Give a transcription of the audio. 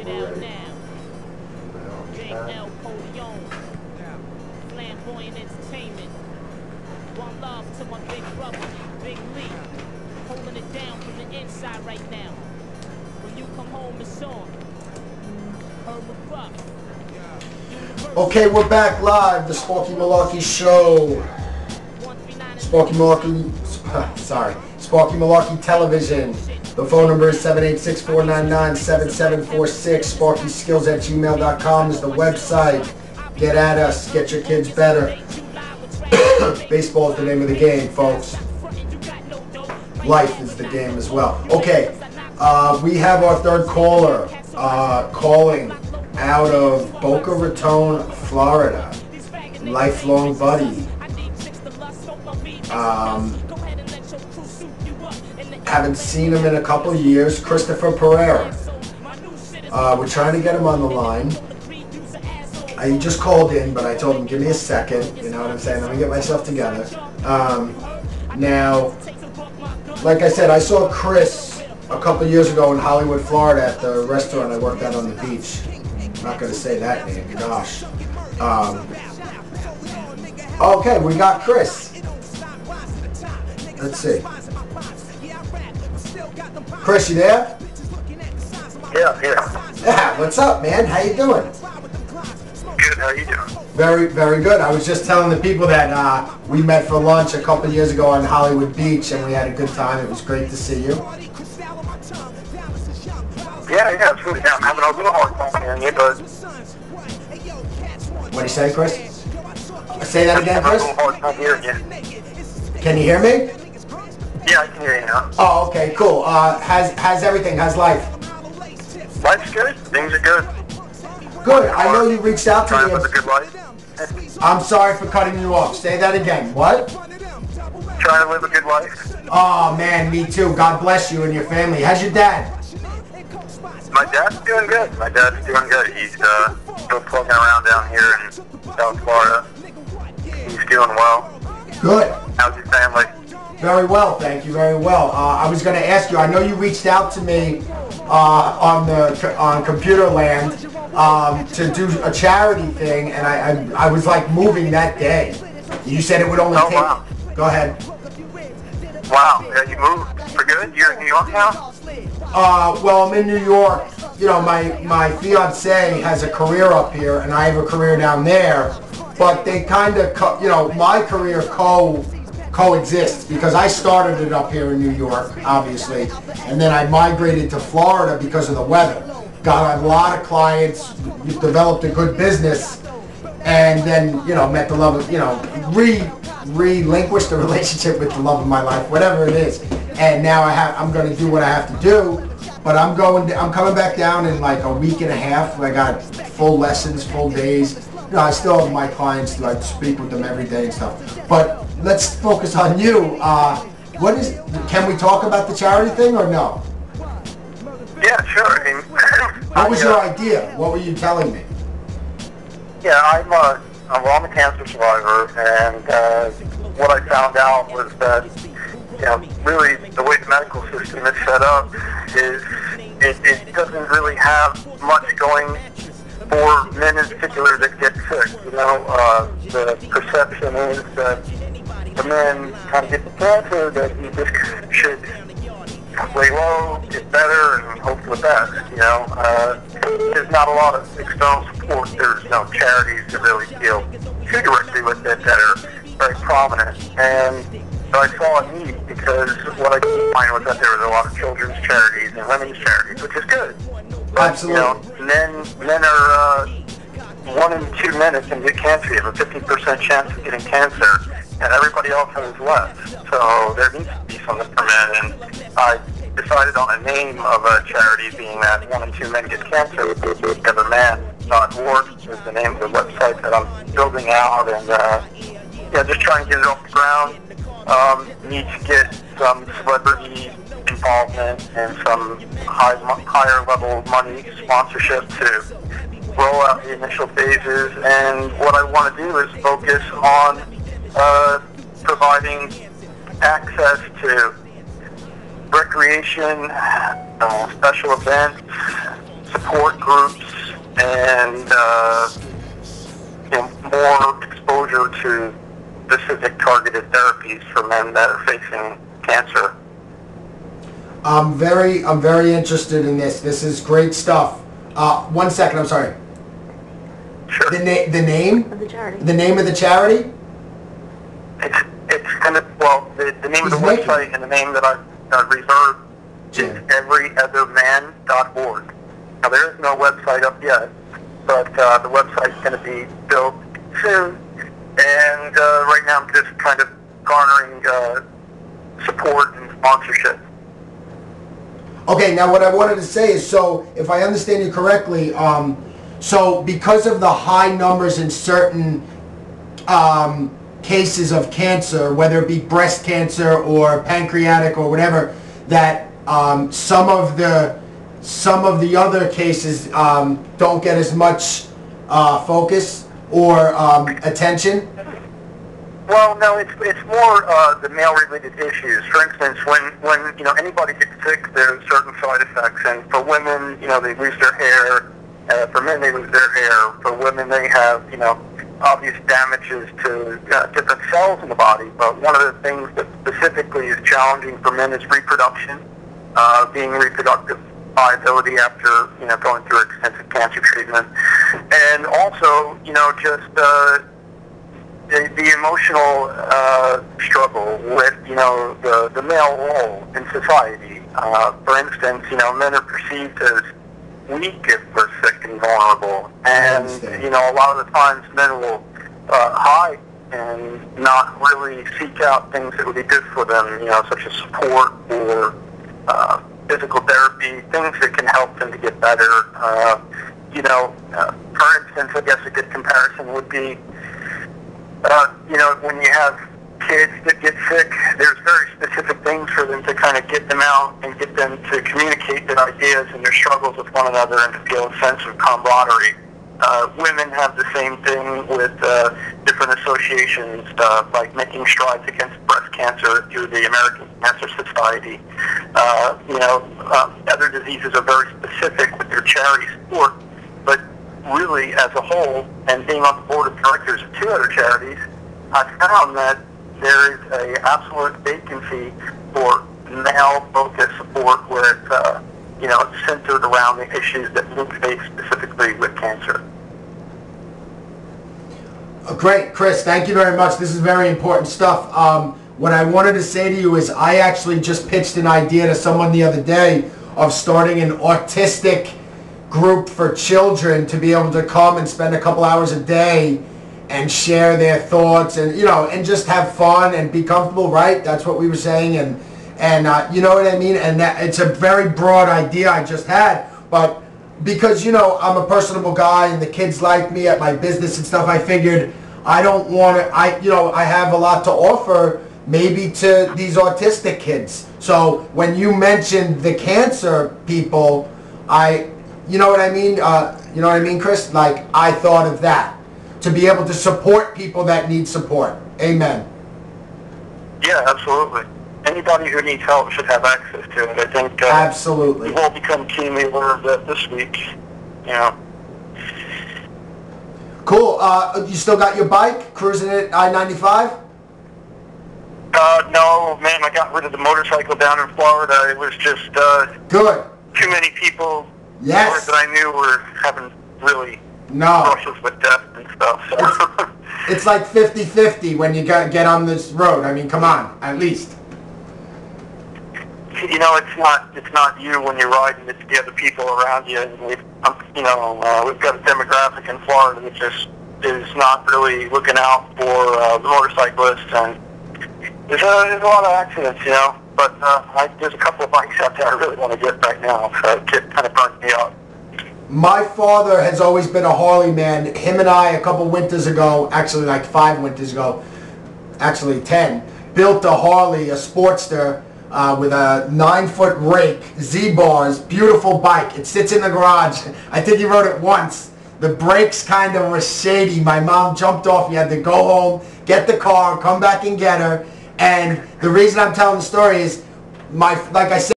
it out now. Big L Podion, flamboyant entertainment. One love to my big brother, Big Lee, holding it down from the inside right now. When you come home, it's on. Okay, we're back live. The Sparky Milarky Show. Sparky Milarky Television. The phone number is 786-499-7746. SparkySkills@gmail.com is the website. Get at us. Get your kids better. Baseball is the name of the game, folks. Life is the game as well. Okay, we have our third caller calling out of Boca Raton, Florida. Lifelong buddy. Haven't seen him in a couple of years. Christopher PERRERA. We're trying to get him on the line. He just called in, but I told him, give me a second. You know what I'm saying? Let me get myself together. Now, like I said, I saw Chris a couple of years ago in Hollywood, Florida at the restaurant I worked at on the beach. I'm not going to say that name. Gosh. Okay, we got Chris. Let's see. Chris, you there? Yeah. Yeah, what's up, man? How you doing? Good, how you doing? Very, very good. I was just telling the people that we met for lunch a couple of years ago on Hollywood Beach, and we had a good time. It was great to see you. Yeah, absolutely. I'm having a little hard time hearing you, but... What do you say, Chris? Say that again, Chris? I'm having a little hard time hearing you. Can you hear me? Yeah, I can hear you now. Oh, okay, cool. How's everything? How's life? Life's good. Things are good. Good. I know you reached out to Trying me. to live a good life. I'm sorry for cutting you off. Say that again. What? Trying to live a good life. Oh, man, me too. God bless you and your family. How's your dad? My dad's doing good. He's still plugging around down here in South Florida. He's doing well. Good. How's your family? Very well, thank you. Very well. I was going to ask you. I know you reached out to me on Computer Land to do a charity thing, and I was like moving that day. You said it would only take. Wow. Go ahead. Wow. Yeah, you moved for good. You're in New York now? Well, I'm in New York. You know, my fiance has a career up here, and I have a career down there. But they kind of, you know, my career coexists because I started it up here in New York, obviously, and then I migrated to Florida because of the weather. Got a lot of clients, developed a good business, and then, you know, met the love of, you know, relinquished the relationship with the love of my life, whatever it is. And now I'm going to do what I have to do, but I'm coming back down in like a week and a half. I got full lessons, full days. You know, I still have my clients, like speak with them every day and stuff. But let's focus on you. Can we talk about the charity thing or no? Yeah, sure. I mean, what was your idea? What were you telling me? Yeah, I'm a cancer survivor, and what I found out was that, you know, really the way the medical system is set up is it doesn't really have much going for men in particular that get sick. You know, the perception is that the men kind of get the cancer, that you just should lay low, get better, and hope for the best. You know, there's not a lot of external support. There's no charities that really deal too directly with it that are very prominent. And so I saw a need because what I did find was that there was a lot of children's charities and women's charities, which is good. But, Absolutely. you know, men are 1 in 2 men that can get cancer. You have a 50% chance of getting cancer, and everybody else has less. So there needs to be something for men, and I decided on a name of a charity, being that 1 in 2 men get cancer. Everman.org is the name of the website that I'm building out, and yeah, just trying to get it off the ground. Need to get some celebrity involvement and some higher level money sponsorship to roll out the initial phases. And what I want to do is focus on providing access to recreation, special events, support groups and more exposure to specific targeted therapies for men that are facing cancer. I'm very interested in this. This is great stuff. 1 second, I'm sorry. Sure. The name Of the charity. The name of the charity? It's kind of, well, the name of the He's making website and the name that I've reserved is everyotherman.org. Now, there is no website up yet, but the website's going to be built soon. And right now I'm just kind of garnering support and sponsorship. Okay, now what I wanted to say is, so if I understand you correctly, so because of the high numbers in certain cases of cancer, whether it be breast cancer or pancreatic or whatever, that some of the other cases don't get as much focus or attention. Well, no, it's more the male-related issues. For instance, when anybody gets sick, there's certain side effects, and for women, they lose their hair. For men, they lose their hair. For women, they have obvious damages to different cells in the body. But one of the things that specifically is challenging for men is reproduction, being reproductive viability after going through extensive cancer treatment, and also just the emotional struggle with the male role in society. For instance, men are perceived as weak if we're sick and vulnerable, and a lot of the times men will hide and not really seek out things that would be good for them, such as support or physical therapy, things that can help them to get better. For instance, I guess a good comparison would be when you have kids that get sick, there's very specific things for them to kind of get them out and get them to communicate their ideas and their struggles with one another and to feel a sense of camaraderie. Women have the same thing with different associations, like making strides against breast cancer through the American Cancer Society. Other diseases are very specific with their charity support, but really, as a whole, and being on the board of directors of 2 other charities, I found that there is an absolute vacancy for male-focused support where it's centered around the issues that men face specifically with cancer. Great, Chris, thank you very much. This is very important stuff. What I wanted to say to you is I actually just pitched an idea to someone the other day of starting an autistic group for children to be able to come and spend a couple hours a day and share their thoughts and and just have fun and be comfortable, right? That's what we were saying, and you know what I mean? And that, it's a very broad idea I just had, but because I'm a personable guy and the kids like me at my business and stuff, I figured I don't want to, I have a lot to offer maybe to these autistic kids. So when you mentioned the cancer people, you know what I mean? You know what I mean, Chris? Like, I thought of that. To be able to support people that need support. Amen. Yeah, absolutely. Anybody who needs help should have access to it. I think absolutely. We've all become keenly aware of that this week. Cool. You still got your bike cruising at I-95? No, man, I got rid of the motorcycle down in Florida. It was just good. Too many people that I knew were having really no brushes with death and stuff. So. It's like 50-50 when you get on this road. I mean, come on, at least. It's not you when you're riding. It's the other people around you. And we've got a demographic in Florida that just is not really looking out for the motorcyclists, and there's a lot of accidents, But there's a couple of bikes out there I really want to get right now, so it kind of burnt me up. My father has always been a Harley man. Him and I, a couple winters ago, actually like 5 winters ago, actually 10, built a Harley, a Sportster, with a 9-foot rake, Z-bars, beautiful bike. It sits in the garage. I think he rode it once. The brakes kind of were shady. My mom jumped off. You had to go home, get the car, come back and get her. And the reason I'm telling the story is, like I said,